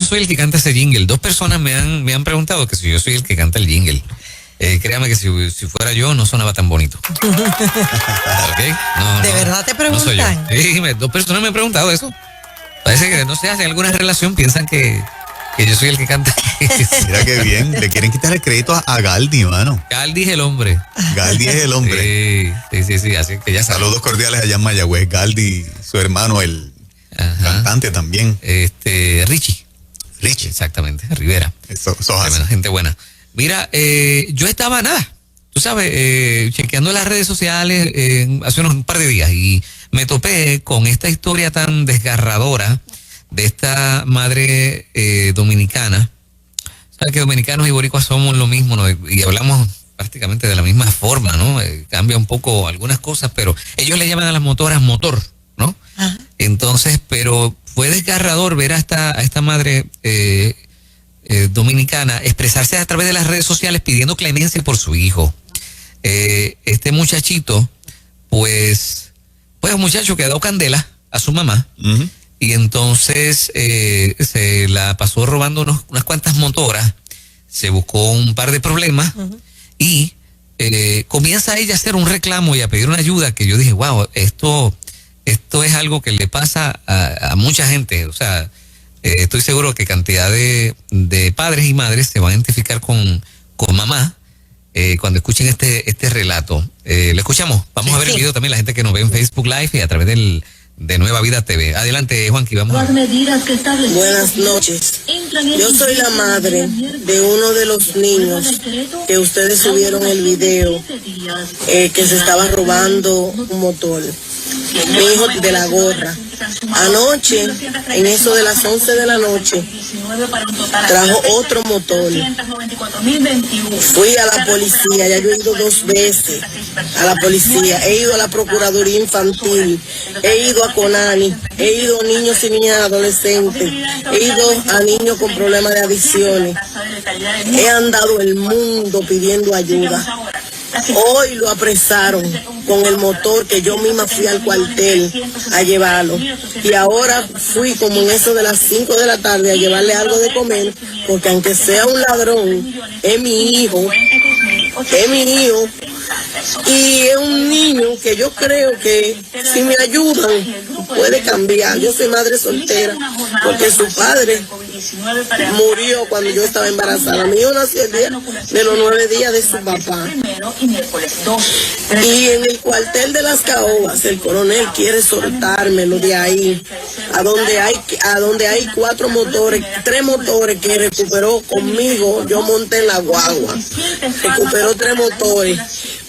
soy el que canta ese jingle. 2 personas me han preguntado que si yo soy el que canta el jingle. Créame que si fuera yo no sonaba tan bonito. ¿Okay? ¿De verdad te preguntan? No sí, 2 personas me han preguntado eso. Parece que, no sé, hacen alguna relación, piensan que yo soy el que canta. Mira qué bien, le quieren quitar el crédito a Galdi, mano. Galdi es el hombre. Galdi es el hombre. Sí, así que ya sabes. Saludos cordiales allá en Mayagüez. Galdi, su hermano, el cantante también. Richie, exactamente, Rivera. Eso gente buena. Mira, yo estaba tú sabes, chequeando las redes sociales hace un par de días y me topé con esta historia tan desgarradora de esta madre dominicana. Sabes que dominicanos y boricuas somos lo mismo, ¿no? Y hablamos prácticamente de la misma forma, ¿no? Cambia un poco algunas cosas, pero ellos le llaman a las motoras motor, ¿no? Ajá. Entonces, pero fue desgarrador ver a esta madre dominicana expresarse a través de las redes sociales pidiendo clemencia por su hijo. Este muchachito, pues un muchacho que ha dado candela a su mamá. Uh-huh. Y entonces se la pasó robando unas cuantas motoras, se buscó un par de problemas. Uh-huh. Y comienza ella a hacer un reclamo y a pedir una ayuda que yo dije, wow, esto es algo que le pasa a mucha gente. O sea, estoy seguro que cantidad de padres y madres se van a identificar con mamá cuando escuchen este relato. ¿Lo escuchamos? Vamos a ver el video también, la gente que nos ve en Facebook Live y a través de Nueva Vida TV. Adelante, Juanqui, vamos. Buenas noches. Yo soy la madre de uno de los niños que ustedes subieron el video que se estaba robando un motor. Mi hijo de la gorra. Anoche, en eso de las 11 de la noche, trajo otro motor. Fui a la policía, ya yo he ido 2 veces a la policía, he ido a la Procuraduría Infantil, he ido a CONANI, he ido a niños y niñas adolescentes, he ido a niños con problemas de adicciones. He andado el mundo pidiendo ayuda. Hoy lo apresaron con el motor que yo misma fui al cuartel a llevarlo. Y ahora fui como en eso de las 5 de la tarde a llevarle algo de comer, porque aunque sea un ladrón, es mi hijo. Es mi hijo. Y es un niño que yo creo que si me ayudan puede cambiar. Yo soy madre soltera porque su padre murió cuando yo estaba embarazada. Mi hijo nació el día de los 9 días de su papá. Y en el cuartel de las Caobas el coronel quiere soltármelo de ahí, a donde hay 4 motores, 3 motores que recuperó conmigo. Yo monté en la guagua, recuperó 3 motores.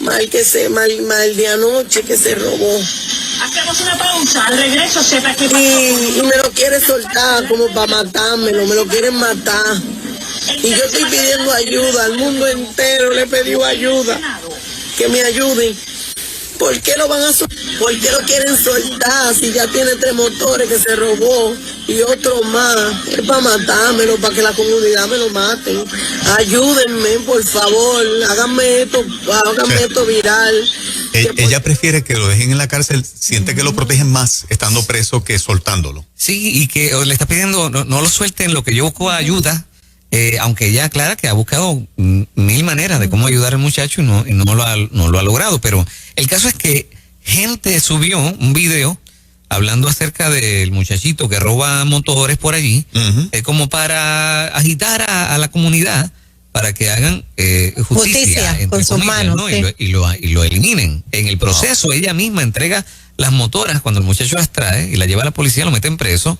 Mal de anoche que se robó. Hacemos una pausa, al regreso sepa que... Y me lo quiere soltar como para matármelo, me lo quieren matar. Y yo estoy pidiendo ayuda, al mundo entero le he pedido ayuda, que me ayuden. ¿Por qué lo van a soltar? ¿Por qué lo quieren soltar si ya tiene 3 motores que se robó y otro más? Es para matármelo, para que la comunidad me lo maten. Ayúdenme, por favor, háganme esto viral. Ella prefiere que lo dejen en la cárcel, siente que lo protegen más estando preso que soltándolo. Sí, y que le está pidiendo, no lo suelten, lo que yo busco ayuda. Aunque ella aclara que ha buscado 1000 maneras de cómo ayudar al muchacho y no lo ha logrado, pero el caso es que gente subió un video hablando acerca del muchachito que roba motores por allí, uh-huh, como para agitar a la comunidad para que hagan justicia con sus manos, ¿no? Sí. Y lo eliminen. En el proceso ella misma entrega las motoras cuando el muchacho las trae y las lleva a la policía, lo meten preso.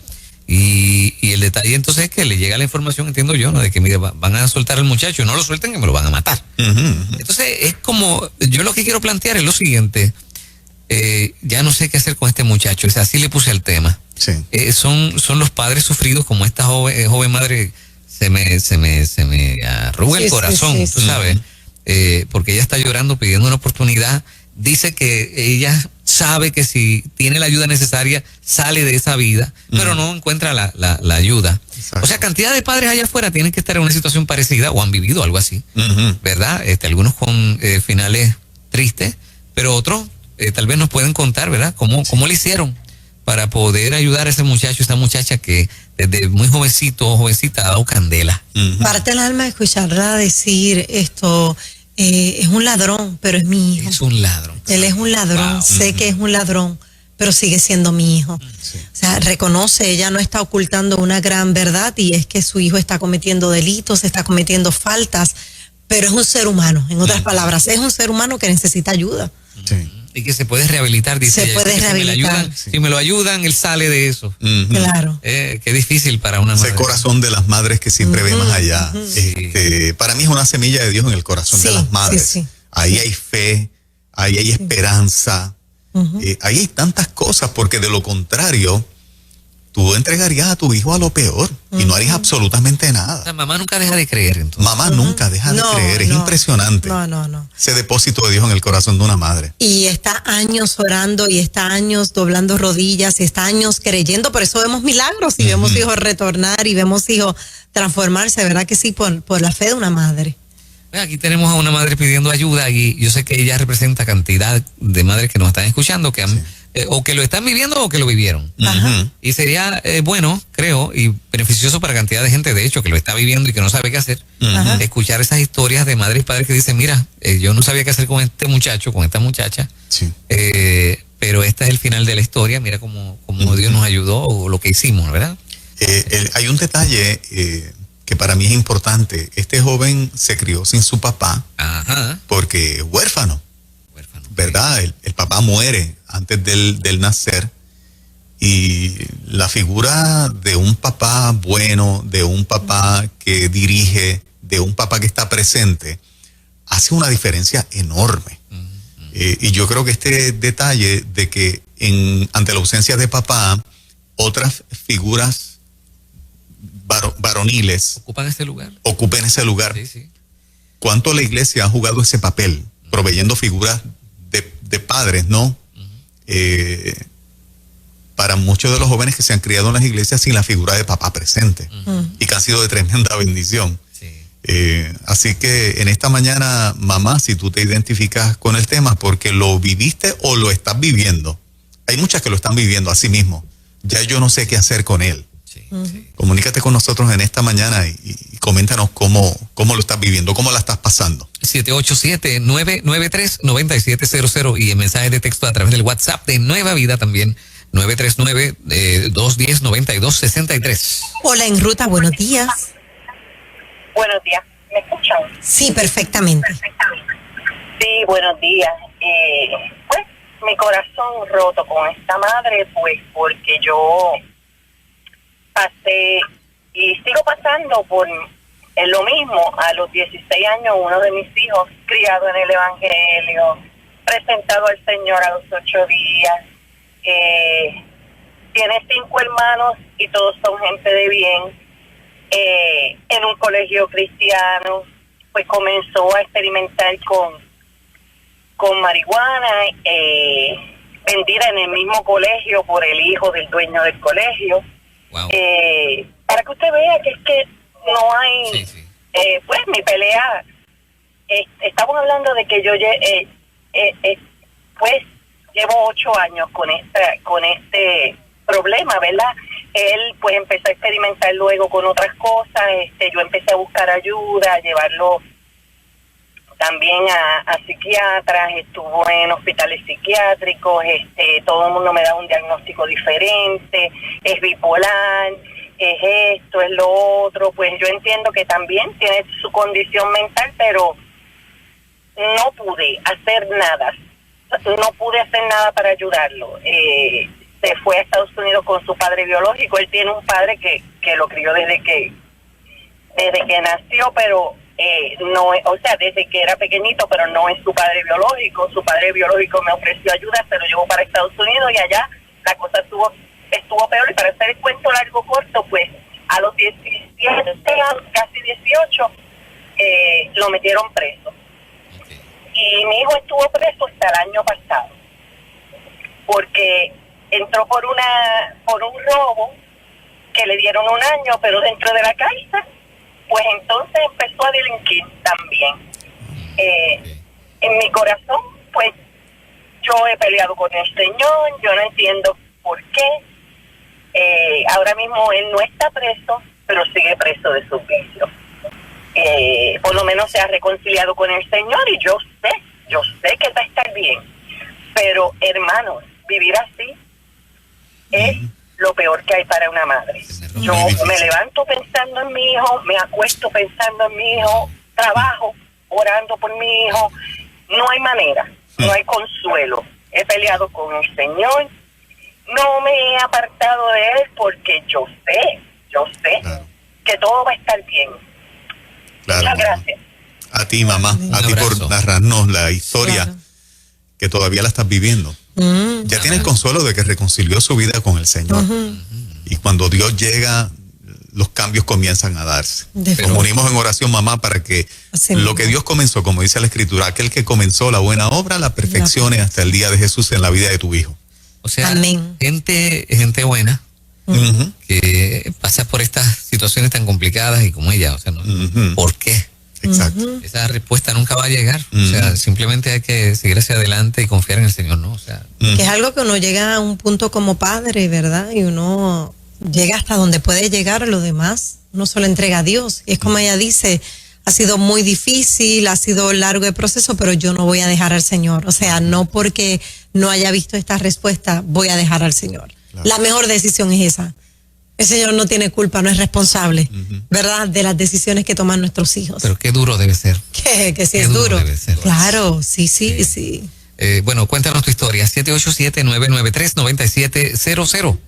Y el detalle entonces es que le llega la información, entiendo yo, ¿no? De que mire, van a soltar al muchacho, no lo suelten que me lo van a matar. Uh-huh. Entonces es como, yo lo que quiero plantear es lo siguiente, ya no sé qué hacer con este muchacho, o sea, así le puse el tema. Sí. Son los padres sufridos, como esta joven madre, se me arruga el corazón, sí, tú sabes, porque ella está llorando pidiendo una oportunidad. Dice que ella sabe que si tiene la ayuda necesaria sale de esa vida, pero no encuentra la ayuda. Exacto. O sea, cantidad de padres allá afuera tienen que estar en una situación parecida o han vivido algo así, ¿verdad? Algunos con finales tristes, pero otros tal vez nos pueden contar, ¿verdad? ¿Cómo le hicieron para poder ayudar a ese muchacho, esa muchacha que desde muy jovencito o jovencita ha dado candela. Parte el alma escucharla decir esto, es un ladrón, pero es mi hijo. Es un ladrón. Él es un ladrón, Wow. sé que es un ladrón, pero sigue siendo mi hijo. Sí. O sea, reconoce, ella no está ocultando una gran verdad y es que su hijo está cometiendo delitos, está cometiendo faltas, pero es un ser humano, en otras palabras, es un ser humano que necesita ayuda. Sí. Y que se puede rehabilitar, dice Se ella. puede Que rehabilitar. Si me lo ayudan, él sale de eso. Claro. Qué difícil para una madre. Ese corazón de las madres que siempre ve más allá. Sí. Para mí es una semilla de Dios en el corazón de Sí, las madres. sí, sí. Ahí hay fe, ahí hay esperanza, ahí hay tantas cosas, porque de lo contrario, tú entregarías a tu hijo a lo peor y no harías absolutamente nada. La mamá nunca deja de creer, entonces. Mamá nunca deja de creer, es impresionante No. ese depósito de Dios en el corazón de una madre. Y está años orando y está años doblando rodillas y está años creyendo, por eso vemos milagros y vemos hijos retornar y vemos hijos transformarse, ¿verdad que sí? Por la fe de una madre. Aquí tenemos a una madre pidiendo ayuda y yo sé que ella representa cantidad de madres que nos están escuchando, que han, o que lo están viviendo o que lo vivieron. Ujú. Y sería bueno, creo, y beneficioso para cantidad de gente, de hecho, que lo está viviendo y que no sabe qué hacer, escuchar esas historias de madres y padres que dicen, mira, yo no sabía qué hacer con este muchacho, con esta muchacha, Sí. pero este es el final de la historia, mira cómo Dios nos ayudó o lo que hicimos, ¿verdad? Hay un detalle que para mí es importante. Este joven se crió sin su papá Ajá. porque es huérfano, Huérfano. ¿verdad? El papá muere antes del nacer, y la figura de un papá bueno, de un papá que dirige, de un papá que está presente, hace una diferencia enorme. Y yo creo que este detalle de que ante la ausencia de papá, otras figuras varoniles Ocupan ese lugar. ocupen ese lugar. Sí, sí. ¿Cuánto la iglesia ha jugado ese papel, proveyendo figuras de padres, ¿no? Para muchos de los jóvenes que se han criado en las iglesias sin la figura de papá presente, y que han sido de tremenda bendición. Sí. Así que en esta mañana, mamá, si tú te identificas con el tema porque lo viviste o lo estás viviendo, hay muchas que lo están viviendo a sí mismo, ya yo no sé qué hacer con él. Sí, sí. Comunícate con nosotros en esta mañana y coméntanos cómo lo estás viviendo, cómo la estás pasando. 787-993-9700 y en mensajes de texto a través del WhatsApp de Nueva Vida también, 939-210-9263. Hola, en ruta, buenos días. Buenos días, ¿me escuchan? Sí, perfectamente. Sí, buenos días. Pues mi corazón roto con esta madre, pues porque yo pasé y sigo pasando por lo mismo. A los 16 años, uno de mis hijos, criado en el Evangelio, presentado al Señor a los 8 días, tiene 5 hermanos y todos son gente de bien, en un colegio cristiano, pues comenzó a experimentar con marihuana, vendida en el mismo colegio por el hijo del dueño del colegio. Wow. Para que usted vea que es que no hay, Sí, sí. pues mi pelea, estamos hablando de que yo pues llevo 8 años con este problema, ¿verdad? Él pues empezó a experimentar luego con otras cosas, yo empecé a buscar ayuda, a llevarlo también a psiquiatras, estuvo en hospitales psiquiátricos, todo el mundo me da un diagnóstico diferente, es bipolar, es esto, es lo otro. Pues yo entiendo que también tiene su condición mental, pero no pude hacer nada para ayudarlo. Se fue a Estados Unidos con su padre biológico. Él tiene un padre que lo crió desde que nació, pero no, o sea, desde que era pequeñito, pero no es su padre biológico. Su padre biológico me ofreció ayuda, se lo llevó para Estados Unidos y allá la cosa estuvo peor. Y para hacer el cuento largo corto, pues a los 17, casi 18, lo metieron preso. Y mi hijo estuvo preso hasta el año pasado, porque entró por un robo que le dieron 1 año, pero dentro de la cárcel, pues entonces empezó a delinquir también. En mi corazón, pues yo he peleado con el Señor, yo no entiendo por qué, Ahora mismo él no está preso, pero sigue preso de sus vicios. Por lo menos se ha reconciliado con el Señor y yo sé que va a estar bien. Pero, hermanos, vivir así es lo peor que hay para una madre. Yo me levanto pensando en mi hijo, me acuesto pensando en mi hijo, trabajo orando por mi hijo. No hay manera, no hay consuelo. He peleado con el Señor, no me he apartado de él porque yo sé Claro. que todo va a estar bien. Claro, Muchas mamá. gracias. A ti, mamá, a ti por abrazo. narrarnos la historia Claro. que todavía la estás viviendo. Ya tiene el consuelo de que reconcilió su vida con el Señor. Y cuando Dios llega, los cambios comienzan a darse. Definitivo. Nos unimos en oración, mamá, para que Así lo mismo. que Dios comenzó, como dice la Escritura, aquel que comenzó la buena obra, la perfeccione hasta el día de Jesús en la vida de tu hijo. O sea, Amén. gente buena Ujú. que pasa por estas situaciones tan complicadas y como ella, o sea, Ujú. ¿por qué? Exacto. Esa respuesta nunca va a llegar. O sea, simplemente hay que seguir hacia adelante y confiar en el Señor, ¿no? O sea, Que es algo que uno llega a un punto como padre, ¿verdad? Y uno llega hasta donde puede llegar, a lo demás uno se lo entrega a Dios. Y es como ella dice, ha sido muy difícil, ha sido largo el proceso, pero yo no voy a dejar al Señor. O sea, no porque no haya visto esta respuesta, voy a dejar al Señor. Claro. La mejor decisión es esa. El Señor no tiene culpa, no es responsable, ¿verdad? De las decisiones que toman nuestros hijos. pero qué duro debe ser. Que sí qué es duro duro. debe ser. Claro, sí. Bueno, cuéntanos tu historia. 787-993-9700.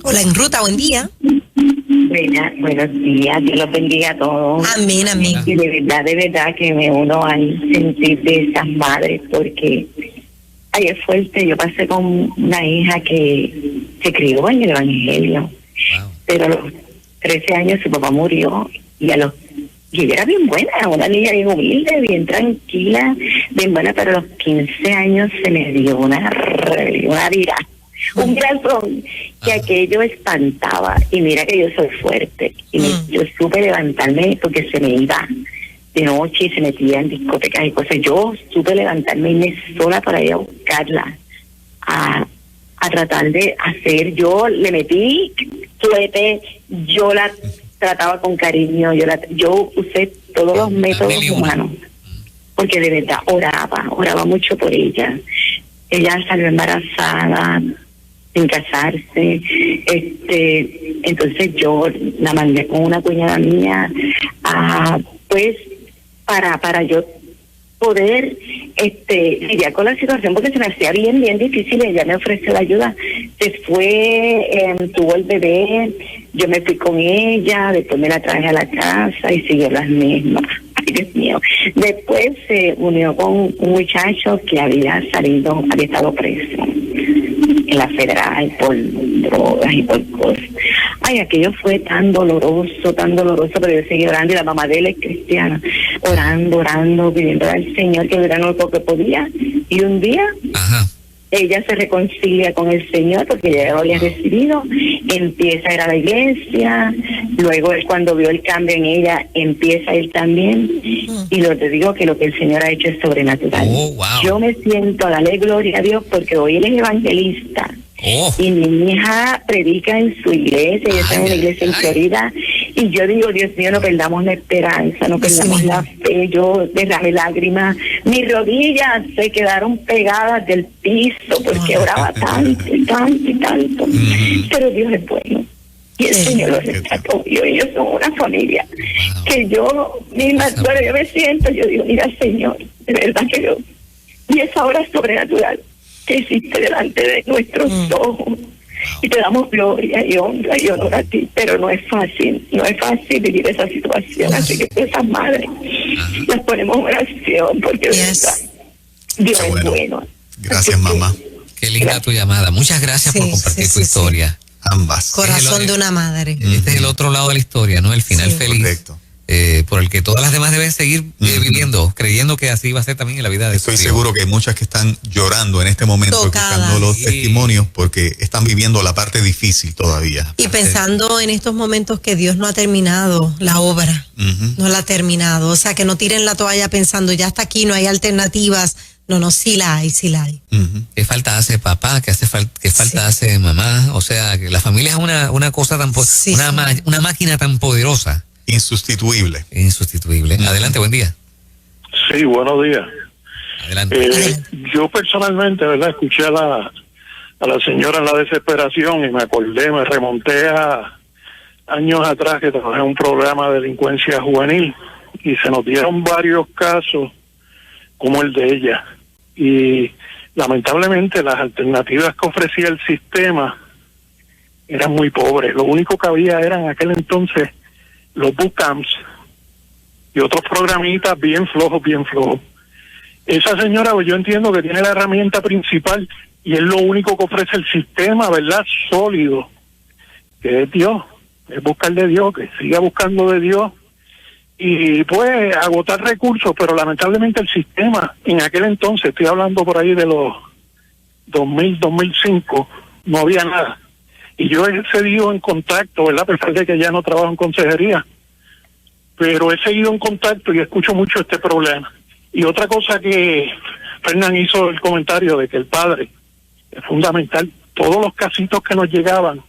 Hola, en ruta, buen día. Buenos días, Dios los bendiga a todos. Amén, amén. Y de verdad que me uno al sentir de esas madres, porque ay, es fuerte. Yo pasé con una hija que se crió en el Evangelio, Wow. pero a los 13 años su papá murió y y ella era bien buena, una niña bien humilde, bien tranquila, bien buena, pero a los 15 años se me dio una ira, un grazón que aquello espantaba. Y mira que yo soy fuerte y yo supe levantarme porque se me iba de noche y se metía en discotecas y cosas. Yo supe levantarme y me sola para ir a buscarla, a tratar de hacer. Yo le metí suete, yo la trataba con cariño, yo usé todos los métodos humanos, porque de verdad oraba mucho por ella. Ella salió embarazada sin casarse, entonces yo la mandé con una cuñada mía pues para yo poder lidiar con la situación, porque se me hacía bien difícil. Ella me ofreció la ayuda, se fue, tuvo el bebé, yo me fui con ella, después me la traje a la casa y siguió las mismas. Ay, Dios mío. Después se unió con un muchacho que había estado preso en la federal por drogas y por cosas. Ay, aquello fue tan doloroso, pero yo seguí orando, y la mamá de él es cristiana, orando, pidiendo al Señor que diera lo que podía. Y un día Ajá. ella se reconcilia con el Señor porque ella lo había recibido, empieza a ir a la iglesia, luego él, cuando vio el cambio en ella, empieza a ir también, y te digo que lo que el Señor ha hecho es sobrenatural. Oh, wow. Yo me siento a darle gloria a Dios porque hoy él es evangelista. Oh. Y mi hija predica en su iglesia, ella está en una iglesia en Florida, y yo digo, Dios mío, no perdamos la esperanza, no perdamos la fe. Yo derramé lágrimas, mis rodillas se quedaron pegadas del piso porque oraba tanto, pero Dios es bueno y el Señor los rescató, y ellos son una familia que yo misma, bueno, yo me siento, yo digo, mira, Señor, de verdad que yo, y esa obra sobrenatural que existe delante de nuestros ojos, y te damos gloria y honra y honor a ti, pero no es fácil vivir esa situación. Así que esas madres las ponemos en oración, porque de verdad Dios es bueno. Gracias, mamá. Qué linda tu llamada. Muchas gracias por compartir tu historia. Ambas. Corazón de una madre. Este es el otro lado de la historia, ¿no? El final feliz. Correcto. por el que todas las demás deben seguir viviendo, creyendo que así va a ser también en la vida de Estoy seguro que hay muchas que están llorando en este momento, escuchando los testimonios, porque están viviendo la parte difícil todavía. Y pensando en estos momentos que Dios no ha terminado la obra, no la ha terminado. O sea, que no tiren la toalla pensando, ya está aquí, no hay alternativas. No, sí la hay, sí la hay. ¿Qué falta hace papá? ¿Qué falta hace mamá? O sea, que la familia es una cosa tan una máquina tan poderosa. Insustituible. Adelante, buen día. Sí, buenos días. Adelante. Yo personalmente, ¿verdad? Escuché a la señora en la desesperación y me remonté a años atrás que trabajé en un programa de delincuencia juvenil y se nos dieron varios casos como el de ella. Y lamentablemente las alternativas que ofrecía el sistema eran muy pobres. Lo único que había eran en aquel entonces los bootcamps y otros programitas bien flojos. Esa señora, pues yo entiendo que tiene la herramienta principal y es lo único que ofrece el sistema, ¿verdad? Sólido, que es Dios, es buscar de Dios, que siga buscando de Dios y pues agotar recursos, pero lamentablemente el sistema en aquel entonces, estoy hablando por ahí de los 2000, 2005, no había nada. Y yo he seguido en contacto, ¿verdad? A pesar de que ya no trabajo en consejería, pero he seguido en contacto y escucho mucho este problema. Y otra cosa que Fernán hizo el comentario de que el padre es fundamental. Todos los casitos que nos llegaban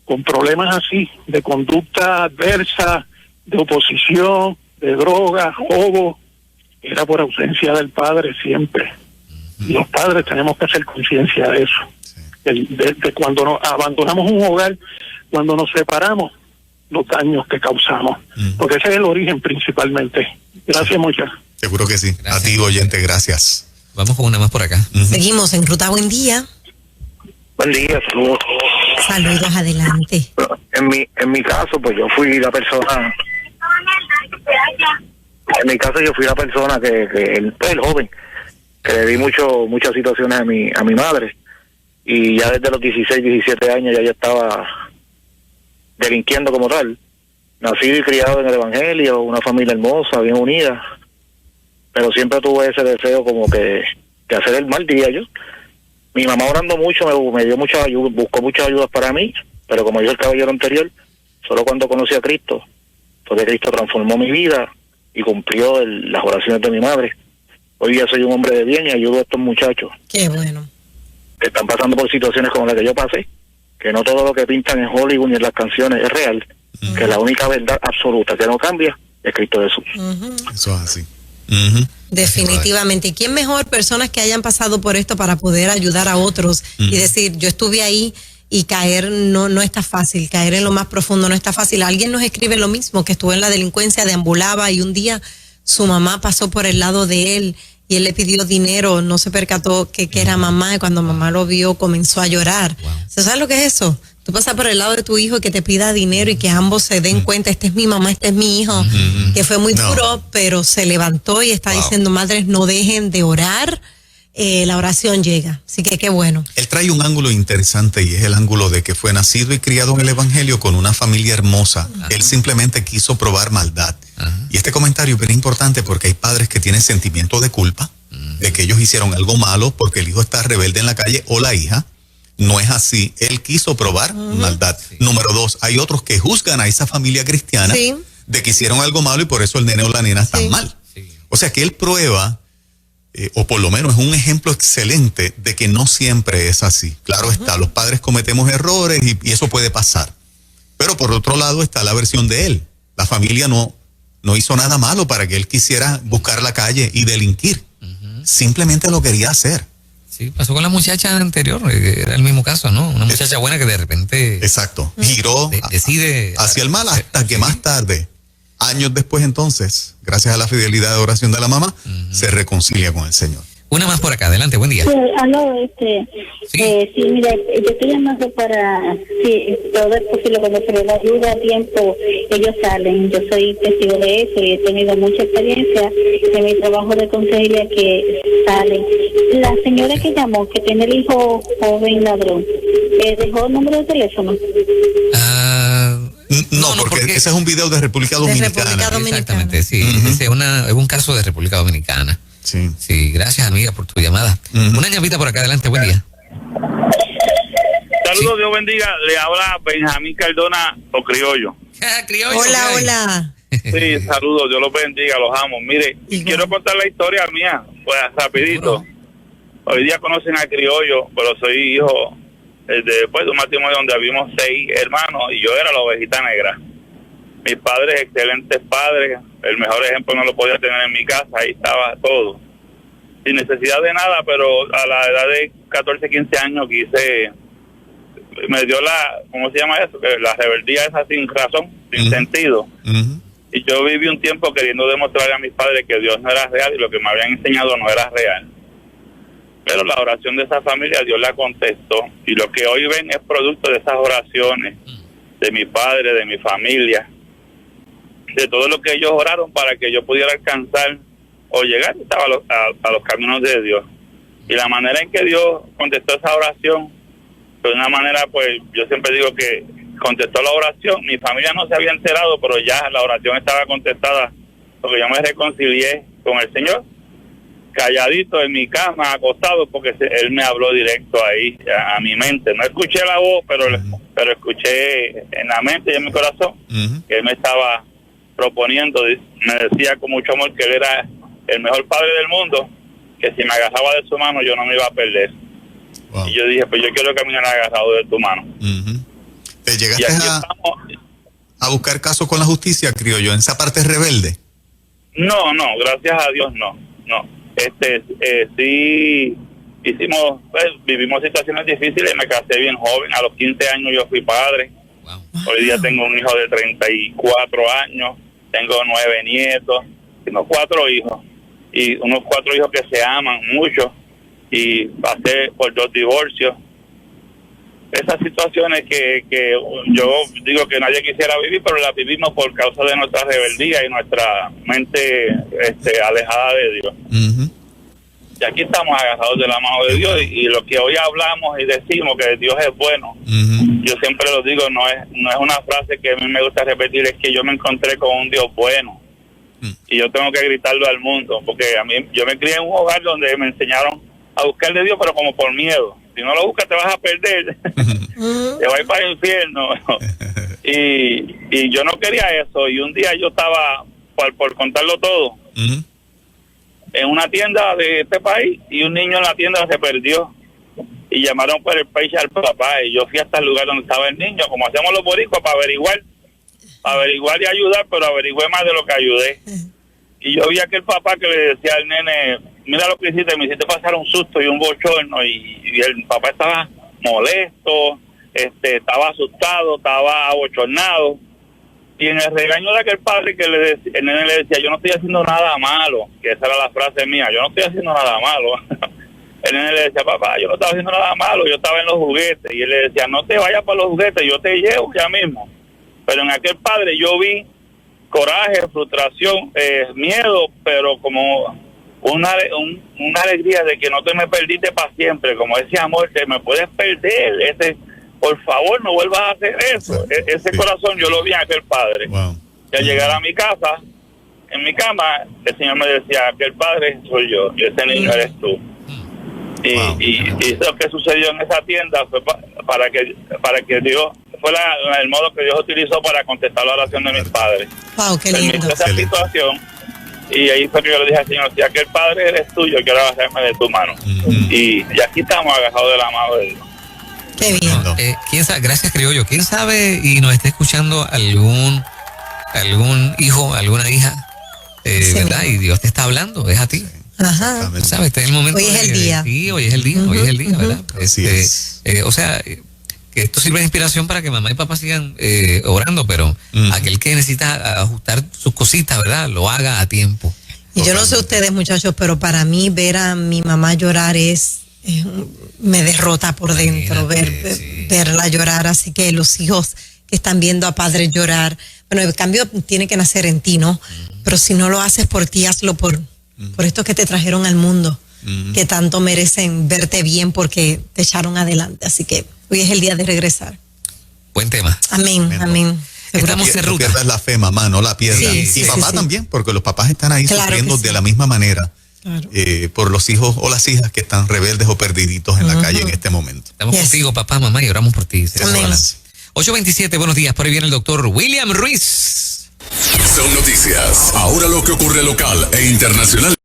con problemas así, de conducta adversa, de oposición, de drogas, robo, era por ausencia del padre siempre. Y los padres tenemos que hacer conciencia de eso. De cuando nos abandonamos un hogar, cuando nos separamos, los daños que causamos. Porque ese es el origen principalmente. Gracias, muchas. Seguro que sí. Gracias. A ti, oyente, gracias. Vamos con una más por acá. Seguimos en Ruta Buen Día. Buen día, saludos. Saludos, adelante. En mi caso, pues yo fui la persona. En mi caso, yo fui la persona que el joven, que le di muchas situaciones a mi madre. Y ya desde los 16, 17 años ya yo estaba delinquiendo como tal. Nacido y criado en el Evangelio, una familia hermosa, bien unida. Pero siempre tuve ese deseo como que de hacer el mal, diría yo. Mi mamá orando mucho me dio mucha ayuda, buscó muchas ayudas para mí, pero como dijo el caballero anterior, solo cuando conocí a Cristo, porque Cristo transformó mi vida y cumplió las oraciones de mi madre. Hoy día soy un hombre de bien y ayudo a estos muchachos. Qué bueno. Que están pasando por situaciones como la que yo pasé, que no todo lo que pintan en Hollywood ni en las canciones es real, que la única verdad absoluta que no cambia es Cristo Jesús. Eso es así. Definitivamente. ¿Y quién mejor personas que hayan pasado por esto para poder ayudar a otros y decir, yo estuve ahí y caer no está fácil, caer en lo más profundo no está fácil? Alguien nos escribe lo mismo, que estuvo en la delincuencia, deambulaba y un día su mamá pasó por el lado de él y él le pidió dinero, no se percató que era mamá y cuando mamá lo vio comenzó a llorar. Wow. ¿Sabes lo que es eso? Tú pasas por el lado de tu hijo y que te pida dinero y que ambos se den cuenta, este es mi mamá, este es mi hijo, que fue muy duro, pero se levantó y está diciendo, madres, no dejen de orar, la oración llega. Así que qué bueno. Él trae un ángulo interesante y es el ángulo de que fue nacido y criado en el Evangelio con una familia hermosa. Él simplemente quiso probar maldad. Y este comentario es bien importante porque hay padres que tienen sentimiento de culpa, de que ellos hicieron algo malo porque el hijo está rebelde en la calle o la hija. No es así. Él quiso probar maldad. Sí. Número 2, hay otros que juzgan a esa familia cristiana de que hicieron algo malo y por eso el nene o la nena están mal. Sí. O sea que él prueba, o por lo menos es un ejemplo excelente de que no siempre es así. Claro está, los padres cometemos errores y eso puede pasar. Pero por otro lado está la versión de él. La familia no hizo nada malo para que él quisiera buscar la calle y delinquir. Simplemente lo quería hacer. Sí, pasó con la muchacha anterior, era el mismo caso, ¿no? Una muchacha buena que de repente... Exacto, giró decide hacia el mal hasta que más tarde, años después entonces, gracias a la fidelidad de oración de la mamá, se reconcilia con el Señor. Una más por acá, adelante, buen día. Aló, sí, mira, yo estoy llamando para, todo es posible cuando se les ayuda a tiempo, ellos salen. Yo soy testigo de eso y he tenido mucha experiencia en mi trabajo de consejería que salen. La señora que llamó, que tiene el hijo joven ladrón, ¿dejó el número de teléfono? No, porque ese es un video de República Dominicana. Exactamente, sí. Ese es un caso de República Dominicana. Sí. Sí, gracias, amiga, por tu llamada. Una llamita por acá adelante, buen día. Saludos, Dios bendiga. Le habla Benjamín Cardona o Criollo. Criollo. Hola. Sí, saludos, Dios los bendiga, los amo. Mire, quiero contar la historia mía, pues rapidito. Hoy día conocen a Criollo, pero soy hijo después de un matrimonio donde habíamos 6 hermanos y yo era la ovejita negra. Mis padres, excelentes padres, el mejor ejemplo no lo podía tener en mi casa, ahí estaba todo. Sin necesidad de nada, pero a la edad de 14, 15 años me dio ¿cómo se llama eso? La rebeldía esa sin razón, sin sentido. Y yo viví un tiempo queriendo demostrarle a mis padres que Dios no era real y lo que me habían enseñado no era real. Pero la oración de esa familia Dios la contestó y lo que hoy ven es producto de esas oraciones de mi padre, de mi familia, de todo lo que ellos oraron para que yo pudiera alcanzar o llegar a los caminos de Dios. Y la manera en que Dios contestó esa oración, de una manera, pues yo siempre digo que contestó la oración, mi familia no se había enterado, pero ya la oración estaba contestada, porque yo me reconcilié con el Señor, calladito en mi cama, acostado, porque Él me habló directo ahí, a mi mente. No escuché la voz, pero escuché en la mente y en mi corazón, que Él me estaba proponiendo, me decía con mucho amor que Él era el mejor padre del mundo, que si me agarraba de su mano yo no me iba a perder. Wow. Y yo dije, pues yo quiero caminar agarrado de tu mano. ¿Te llegaste a buscar caso con la justicia, Criollo, en esa parte rebelde? No, gracias a Dios no. Sí vivimos situaciones difíciles, me casé bien joven, a los 15 años yo fui padre. Wow. Hoy día tengo un hijo de 34 años, tengo 9 nietos, tengo 4 hijos, y unos 4 hijos que se aman mucho, y pasé por 2 divorcios. Esas situaciones que yo digo que nadie quisiera vivir, pero las vivimos por causa de nuestra rebeldía y nuestra mente alejada de Dios. Y aquí estamos agarrados de la mano de Dios, y lo que hoy hablamos y decimos que Dios es bueno, yo siempre lo digo, no es una frase que a mí me gusta repetir, es que yo me encontré con un Dios bueno. Y yo tengo que gritarlo al mundo, porque yo me crié en un hogar donde me enseñaron a buscar de Dios, pero como por miedo. Si no lo buscas te vas a perder, te vas a ir para el infierno. y yo no quería eso, y un día yo estaba, por contarlo todo, en una tienda de este país, y un niño en la tienda se perdió, y llamaron por el país al papá, y yo fui hasta el lugar donde estaba el niño, como hacemos los boricuas, para averiguar y ayudar, pero averigüé más de lo que ayudé. Y yo vi a aquel papá que le decía al nene, mira lo que hiciste, me hiciste pasar un susto y un bochorno, y el papá estaba molesto, estaba asustado, estaba abochornado, y en el regaño de aquel padre que el nene le decía, yo no estoy haciendo nada malo, que esa era la frase mía, yo no estoy haciendo nada malo. El nene le decía, papá, yo no estaba haciendo nada malo, yo estaba en los juguetes, y él le decía, no te vayas para los juguetes, yo te llevo ya mismo. Pero en aquel padre yo vi coraje, frustración, miedo, pero como una alegría de que no te me perdiste para siempre, como ese amor que me puedes perder, por favor no vuelvas a hacer eso. Ese corazón yo lo vi en aquel padre. Wow. Y al llegar a mi casa, en mi cama, el Señor me decía, aquel padre soy yo, y ese niño eres tú. Y eso que sucedió en esa tienda fue para que Dios, fue el modo que Dios utilizó para contestar la oración de mis padres. Wow, qué lindo. Esa situación, y ahí fue que yo le dije al Señor, si aquel padre eres tuyo, quiero agarrarme de tu mano. Y aquí estamos agarrados de la mano de Dios. Qué bien. ¿Quién sabe? Gracias, Criollo. ¿Quién sabe y nos está escuchando algún hijo, alguna hija, verdad? Y Dios te está hablando, es a ti. Ajá. ¿Sabes? Este es el momento. Hoy es el día. Sí, hoy es el día, ¿verdad? O sea, que esto sirve de inspiración para que mamá y papá sigan orando, pero aquel que necesita ajustar sus cositas, ¿verdad? Lo haga a tiempo. Y yo no sé ustedes, muchachos, pero para mí ver a mi mamá llorar me derrota por dentro, verla llorar. Así que los hijos que están viendo a padres llorar, bueno, el cambio tiene que nacer en ti, ¿no? Pero si no lo haces por ti, hazlo por estos que te trajeron al mundo, que tanto merecen verte bien porque te echaron adelante. Así que hoy es el día de regresar. Buen tema. Amén. Estamos en No ruta. pierdas la fe, mamá, no la pierdas. Sí, y sí, papá sí. también, porque los papás están ahí Claro sufriendo que sí. de la misma manera. Claro. Por los hijos o las hijas que están rebeldes o perdiditos en la calle en este momento. Estamos Yes. contigo, papá, mamá, y oramos por ti. Amén. 8:27, buenos días. Por ahí viene el doctor William Ruiz. Son noticias. Ahora lo que ocurre local e internacional.